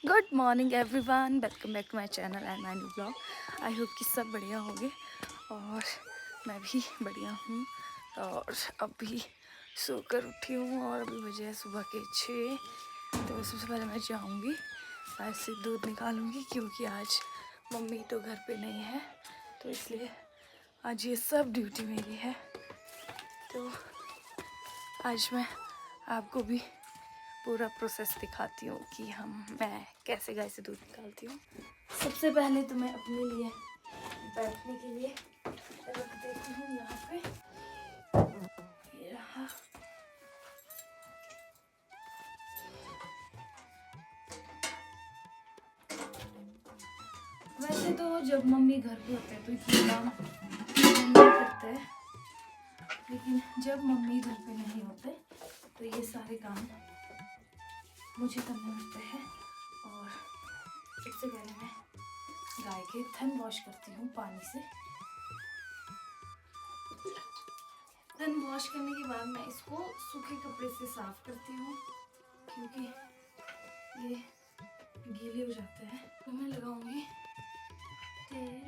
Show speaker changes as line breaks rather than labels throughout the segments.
Good morning everyone, welcome back to my channel and my new blog. I hope कि सब बढ़िया होंगे और मैं भी बढ़िया हूँ। और अभी सोकर उठी हूँ और अभी बजे है सुबह के 6। तो सबसे पहले मैं जाऊँगी ऐसे दूध निकालूँगी क्योंकि आज मम्मी तो घर पे नहीं है, तो इसलिए आज ये सब ड्यूटी मेरी है। तो आज मैं आपको भी पूरा प्रोसेस दिखाती हूँ कि मैं कैसे गाय से दूध निकालती हूँ। सबसे पहले तो मैं अपने लिए बैठने के लिए रख देती हूँ यहाँ पे। ये रहा। वैसे तो जब मम्मी घर पे होते हैं तो इतना काम नहीं करते हैं, लेकिन जब मम्मी घर पे नहीं होते तो ये सारे काम मुझे करने पड़ते हैं। और सबसे पहले मैं गाय के थन वॉश करती हूँ पानी से। थन वॉश करने के बाद मैं इसको सूखे कपड़े से साफ करती हूँ क्योंकि ये गीले हो जाते हैं। तो मैं लगाऊंगी तेल।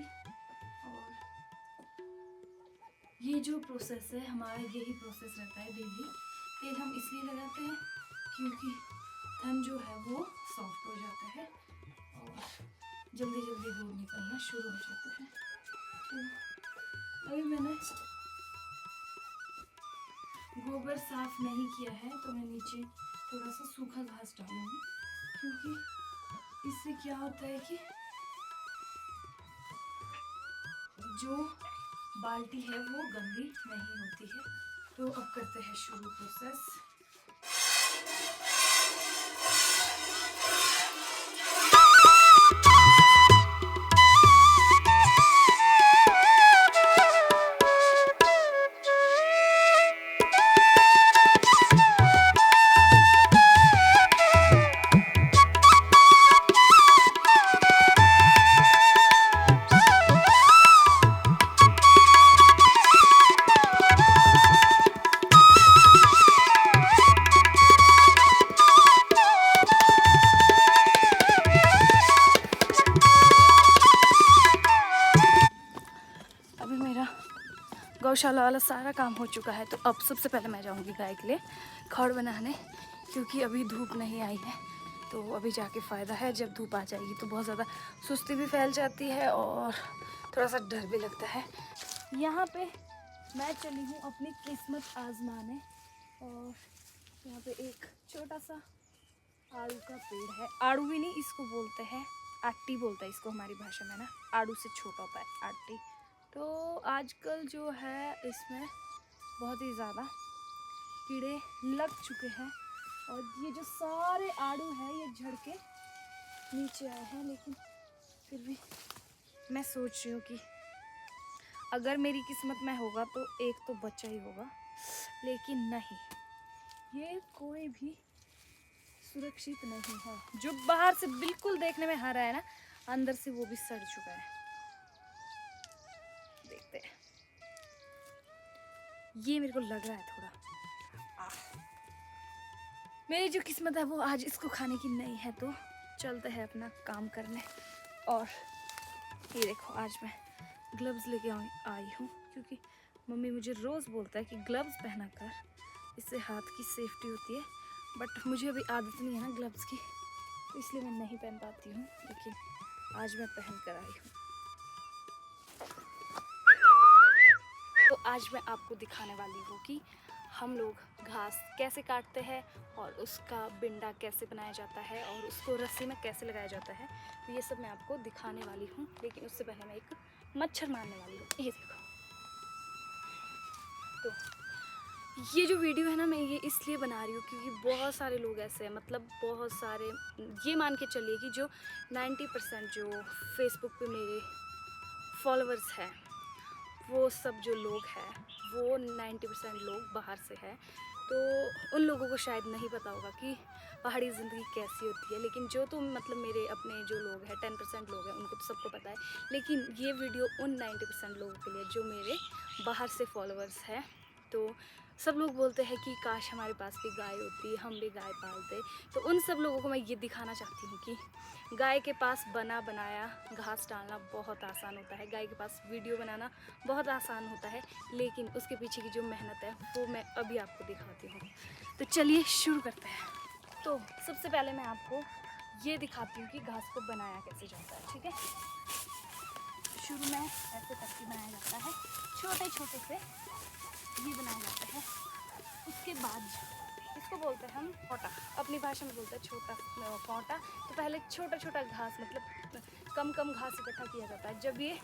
और ये जो प्रोसेस है हमारा, यही प्रोसेस रहता है डेली। तेल हम इसलिए लगाते हैं क्योंकि थन जो है वो सॉफ्ट हो जाता है और जल्दी जल्दी दूध निकलना शुरू हो जाता है। तो अभी मैंने गोबर साफ नहीं किया है तो मैं नीचे थोड़ा सा सूखा घास डालूंगी, क्योंकि इससे क्या होता है कि जो बाल्टी है वो गंदी नहीं होती है। तो अब करते हैं शुरू प्रोसेस। अभी मेरा गौशाला वाला सारा काम हो चुका है, तो अब सबसे पहले मैं जाऊंगी गाय के लिए खड़ बनाने, क्योंकि अभी धूप नहीं आई है। तो अभी जाके फ़ायदा है, जब धूप आ जाएगी तो बहुत ज़्यादा सुस्ती भी फैल जाती है और थोड़ा सा डर भी लगता है। यहाँ पे मैं चली हूँ अपनी किस्मत आजमाने, और यहाँ पे एक छोटा सा आड़ू का पेड़ है। आड़ू भी नहीं, इसको बोलते हैं आटी, बोलते हैं इसको हमारी भाषा में ना। आड़ू से छोटा होता है आटी। तो आजकल जो है इसमें बहुत ही ज़्यादा कीड़े लग चुके हैं और ये जो सारे आड़ू हैं ये झड़ के नीचे आए हैं। लेकिन फिर भी मैं सोच रही हूँ कि अगर मेरी किस्मत में होगा तो एक तो बच्चा ही होगा, लेकिन नहीं, ये कोई भी सुरक्षित नहीं है। जो बाहर से बिल्कुल देखने में हरा है ना, अंदर से वो भी सड़ चुका है। देखते हैं, ये मेरे को लग रहा है थोड़ा। मेरी जो किस्मत है वो आज इसको खाने की नहीं है, तो चलते हैं अपना काम करने। और ये देखो, आज मैं ग्लव्स लेके आई हूँ क्योंकि मम्मी मुझे रोज़ बोलता है कि ग्लव्स पहना कर, इससे हाथ की सेफ्टी होती है। बट मुझे अभी आदत नहीं है ना ग्लव्स की, तो इसलिए मैं नहीं पहन पाती हूँ, लेकिन आज मैं पहन कर आई हूँ। तो आज मैं आपको दिखाने वाली हूँ कि हम लोग घास कैसे काटते हैं और उसका बिंडा कैसे बनाया जाता है और उसको रस्सी में कैसे लगाया जाता है। तो ये सब मैं आपको दिखाने वाली हूँ, लेकिन उससे पहले मैं एक मच्छर मारने वाली हूँ। ये देखो। तो ये जो वीडियो है ना, मैं ये इसलिए बना रही हूँ क्योंकि बहुत सारे लोग ऐसे हैं, मतलब बहुत सारे, ये मान के चलिए कि जो 90% जो फेसबुक पे मेरे फॉलोअर्स हैं, वो सब जो लोग हैं वो 90% लोग बाहर से हैं। तो उन लोगों को शायद नहीं पता होगा कि पहाड़ी ज़िंदगी कैसी होती है, लेकिन जो तो मतलब मेरे अपने जो लोग हैं 10% लोग हैं उनको तो सबको पता है। लेकिन ये वीडियो उन 90% लोगों के लिए जो मेरे बाहर से फॉलोअर्स हैं। तो सब लोग बोलते हैं कि काश हमारे पास भी गाय होती, हम भी गाय पालते। तो उन सब लोगों को मैं ये दिखाना चाहती हूँ कि गाय के पास बना बनाया घास डालना बहुत आसान होता है, गाय के पास वीडियो बनाना बहुत आसान होता है, लेकिन उसके पीछे की जो मेहनत है वो मैं अभी आपको दिखाती हूँ। तो चलिए शुरू करते हैं। तो सबसे पहले मैं आपको ये दिखाती हूँ कि घास को बनाया कैसे जाता है, ठीक है। शुरू में ऐसे करके बनाया जाता है, छोटे छोटे से ये बनाया जाता है। उसके बाद इसको बोलते हैं हम कोटा, अपनी भाषा में बोलते हैं छोटा कोटा। तो पहले छोटा छोटा घास, मतलब कम कम घास इकट्ठा किया जाता है। जब ये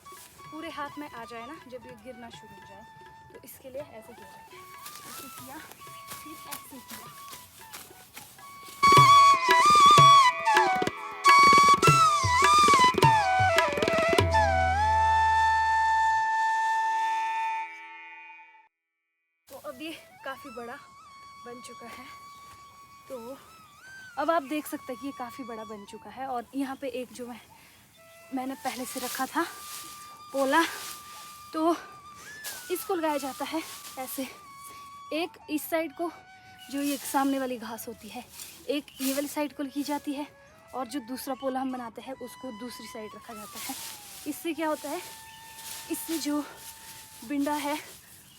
पूरे हाथ में आ जाए ना, जब ये गिरना शुरू हो जाए, तो इसके लिए ऐसे किया जाता है। ऐसे किया, फिर ऐसे किया। तो अब ये काफ़ी बड़ा बन चुका है। तो अब आप देख सकते हैं कि ये काफ़ी बड़ा बन चुका है। और यहाँ पे एक जो मैंने पहले से रखा था पोला, तो इसको लगाया जाता है ऐसे। एक इस साइड को, जो ये सामने वाली घास होती है, एक ये वाली साइड को की जाती है, और जो दूसरा पोला हम बनाते हैं उसको दूसरी साइड रखा जाता है। इससे क्या होता है, इससे जो बिंडा है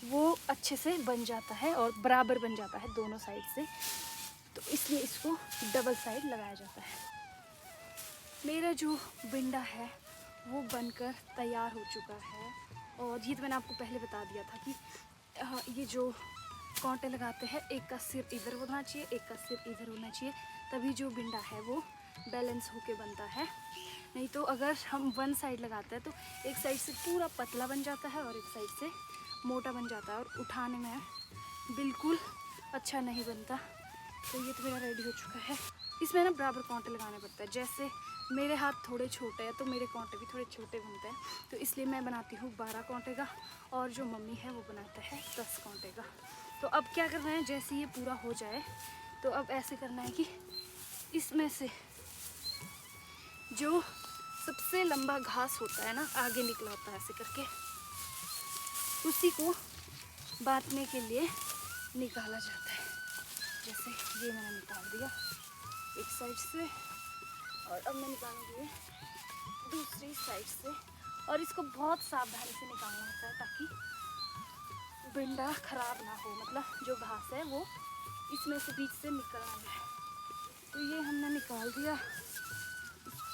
वो अच्छे से बन जाता है और बराबर बन जाता है दोनों साइड से। तो इसलिए इसको डबल साइड लगाया जाता है। मेरा जो बिंडा है वो बनकर तैयार हो चुका है। और ये तो मैंने आपको पहले बता दिया था कि ये जो कांटे लगाते हैं, एक का सिर इधर होना चाहिए, एक का सिर इधर होना चाहिए, तभी जो बिंडा है वो बैलेंस होके बनता है। नहीं तो अगर हम वन साइड लगाते हैं तो एक साइड से पूरा पतला बन जाता है और एक साइड से मोटा बन जाता है, और उठाने में बिल्कुल अच्छा नहीं बनता। तो ये तो मेरा रेडी हो चुका है। इसमें ना बराबर कांटे लगाने पड़ता है। जैसे मेरे हाथ थोड़े छोटे हैं तो मेरे कांटे भी थोड़े छोटे बनते हैं, तो इसलिए मैं बनाती हूँ 12 कांटे का, और जो मम्मी है वो बनाता है 10 कांटे का। तो अब क्या करना है, जैसे ये पूरा हो जाए तो अब ऐसे करना है कि इसमें से जो सबसे लंबा घास होता है ना, आगे निकला होता है ऐसे करके, उसी को बांटने के लिए निकाला जाता है। जैसे ये मैंने निकाल दिया एक साइड से, और अब मैं निकालूंगी दूसरी साइड से। और इसको बहुत सावधानी से निकालना होता है ताकि बिंडा खराब ना हो, मतलब जो घास है वो इसमें से बीच से निकल ना जाए। तो ये हमने निकाल दिया।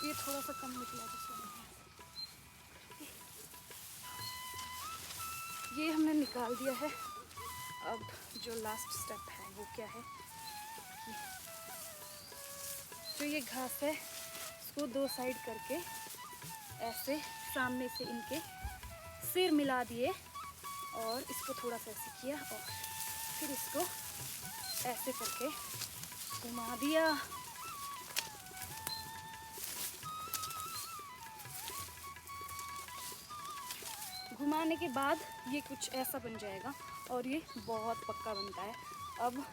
ये थोड़ा सा कम निकला, ये हमने निकाल दिया है। अब जो लास्ट स्टेप है वो क्या है, जो ये घास है इसको दो साइड करके ऐसे सामने से इनके सिर मिला दिए, और इसको थोड़ा सा ऐसे किया, और फिर इसको ऐसे करके घुमा दिया। घुमाने के बाद ये कुछ ऐसा बन जाएगा, और ये बहुत पक्का बनता है। अब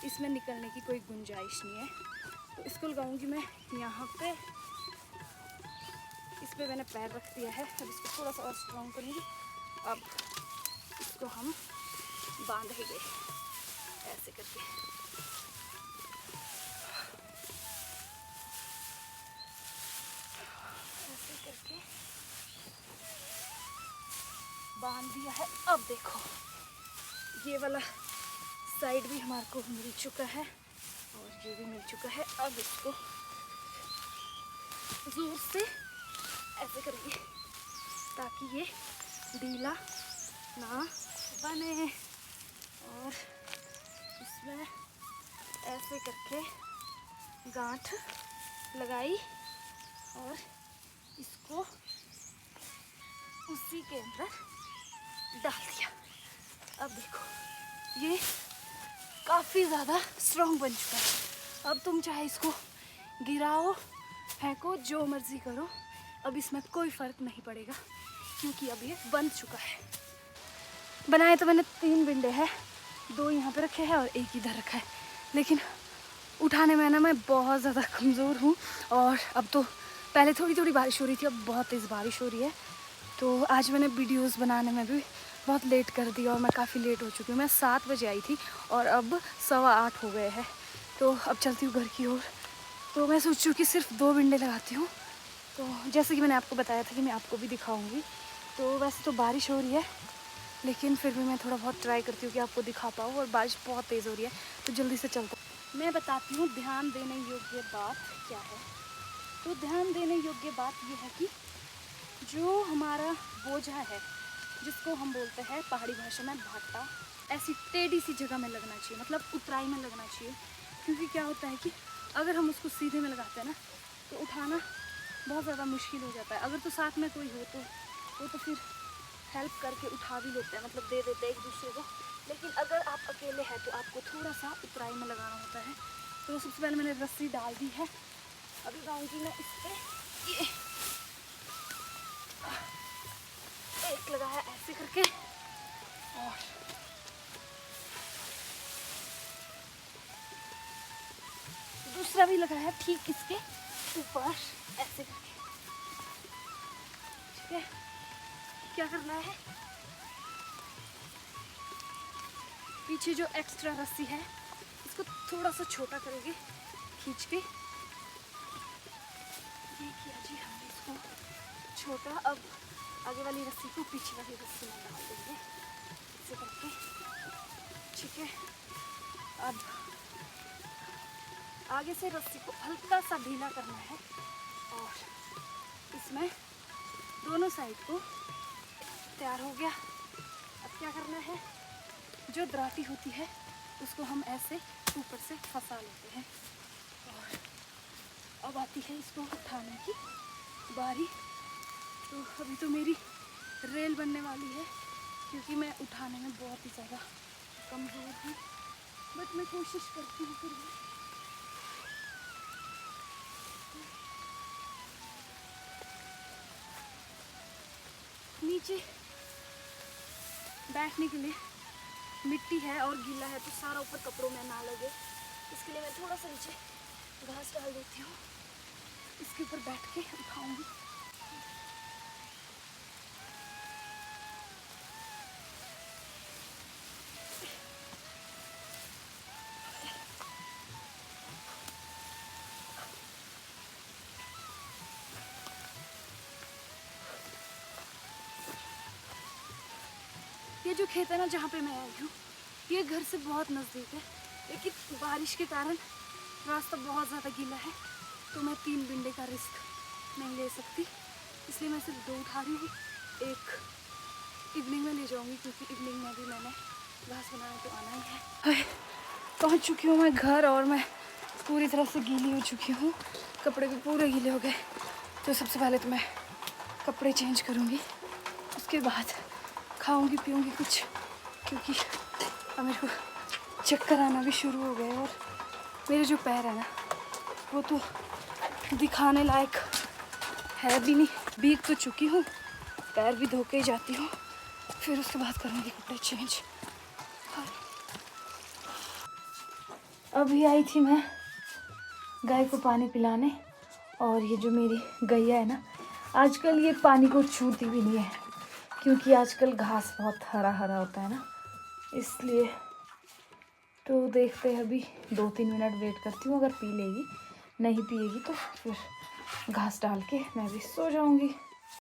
इसमें निकलने की कोई गुंजाइश नहीं है। तो इसको लगाऊंगी मैं यहाँ पे, इस पर मैंने पैर रख दिया है। अब इसको थोड़ा सा और स्ट्रॉन्ग करूँगी। अब इसको हम बांधेंगे ऐसे करके। ऐसे करके बांध दिया है। अब देखो ये वाला साइड भी हमारे को मिल चुका है, और ये भी मिल चुका है। अब इसको जोर से ऐसे करेंगे ताकि ये ढीला ना बने, और इसमें ऐसे करके गांठ लगाई और इसको उसी के अंदर डाल दिया। अब देखो ये काफ़ी ज़्यादा स्ट्रॉन्ग बन चुका है। अब तुम चाहे इसको गिराओ, फेंको, जो मर्ज़ी करो, अब इसमें कोई फ़र्क नहीं पड़ेगा, क्योंकि अब ये बन चुका है। बनाए तो मैंने 3 बिंडे हैं, 2 यहाँ पे रखे हैं और 1 इधर रखा है, लेकिन उठाने में ना मैं बहुत ज़्यादा कमज़ोर हूँ। और अब तो पहले थोड़ी थोड़ी बारिश हो रही थी, अब बहुत तेज़ बारिश हो रही है। तो आज मैंने वीडियोस बनाने में भी बहुत लेट कर दिया और मैं काफ़ी लेट हो चुकी हूँ। मैं 7 बजे आई थी और अब 7:15 हो गए हैं। तो अब चलती हूँ घर की ओर। तो मैं सोच रही हूँ कि सिर्फ 2 विंडे लगाती हूँ। तो जैसे कि मैंने आपको बताया था कि मैं आपको भी दिखाऊंगी। तो वैसे तो बारिश हो रही है, लेकिन फिर भी मैं थोड़ा बहुत ट्राई करती हूँ कि आपको दिखा पाऊँ। और बारिश बहुत तेज़ हो रही है, तो जल्दी से चलता हूँ। मैं बताती हूँ ध्यान देने योग्य बात क्या है। तो ध्यान देने योग्य बात ये है कि जो हमारा बोझा है, जिसको हम बोलते हैं पहाड़ी भाषा में भाटा, ऐसी टेढ़ी सी जगह में लगना चाहिए, मतलब उतराई में लगना चाहिए। क्योंकि क्या होता है कि अगर हम उसको सीधे में लगाते हैं ना, तो उठाना बहुत ज़्यादा मुश्किल हो जाता है। अगर तो साथ में कोई हो तो वो तो फिर हेल्प करके उठा भी लेते हैं, मतलब दे देते हैं एक दूसरे को। लेकिन अगर आप अकेले हैं तो आपको थोड़ा सा उतराई में लगाना होता है। तो सबसे पहले मैंने रस्सी डाल दी है। अभी लाऊंगी मैं इस पर, ये एक लगा है ऐसे करके, और दूसरा भी लगा है ठीक इसके ऊपर ऐसे करके। ठीक है, क्या करना है, पीछे जो एक्स्ट्रा रस्सी है इसको थोड़ा सा छोटा करेंगे खींच के। ये किया जी हमने इसको छोटा। अब आगे वाली रस्सी को पीछे वाली रस्सी में डाल देंगे ऐसे करके। ठीक है, अब आगे से रस्सी को हल्का सा ढीला करना है और इसमें दोनों साइड को तैयार हो गया। अब क्या करना है, जो दराटी होती है उसको हम ऐसे ऊपर से फंसा लेते हैं। और अब आती है इसको उठाने की बारी। तो अभी तो मेरी रेल बनने वाली है, क्योंकि मैं उठाने में बहुत ही ज़्यादा कमज़ोर हूँ, बट मैं कोशिश करती हूँ फिर भी। नीचे बैठने के लिए मिट्टी है और गीला है, तो सारा ऊपर कपड़ों में ना लगे, इसके लिए मैं थोड़ा सा नीचे घास डाल देती हूँ। इसके ऊपर बैठ के उठाऊंगी। ये जो खेत है ना जहाँ पे मैं आई हूँ, ये घर से बहुत नज़दीक है, लेकिन बारिश के कारण रास्ता बहुत ज़्यादा गीला है, तो मैं 3 बिंडे का रिस्क नहीं ले सकती, इसलिए मैं सिर्फ 2 उठा रही हूँ। एक इवनिंग में ले जाऊँगी, क्योंकि इवनिंग में भी मैंने घास बनाने तो आना ही है। पहुँच चुकी हूँ मैं घर, और मैं पूरी तरह से गीली हो चुकी हूँ, कपड़े भी पूरे गीले हो गए। तो सबसे पहले तो मैं कपड़े चेंज करूँगी, उसके बाद खाऊंगी पीऊंगी कुछ, क्योंकि अब मेरे को चक्कर आना भी शुरू हो गए। और मेरे जो पैर है ना, वो तो दिखाने लायक है भी नहीं। भीग तो चुकी हूँ, पैर भी धो के ही जाती हूँ, फिर उसके बाद करूँगी कपड़े चेंज। अभी आई थी मैं गाय को पानी पिलाने, और ये जो मेरी गैया है ना, आजकल ये पानी को छूती भी नहीं है, क्योंकि आजकल घास बहुत हरा हरा होता है ना, इसलिए। तो देखते हैं, अभी 2-3 मिनट वेट करती हूँ, अगर पी लेगी, नहीं पिएगी तो फिर घास डाल के मैं भी सो जाऊँगी।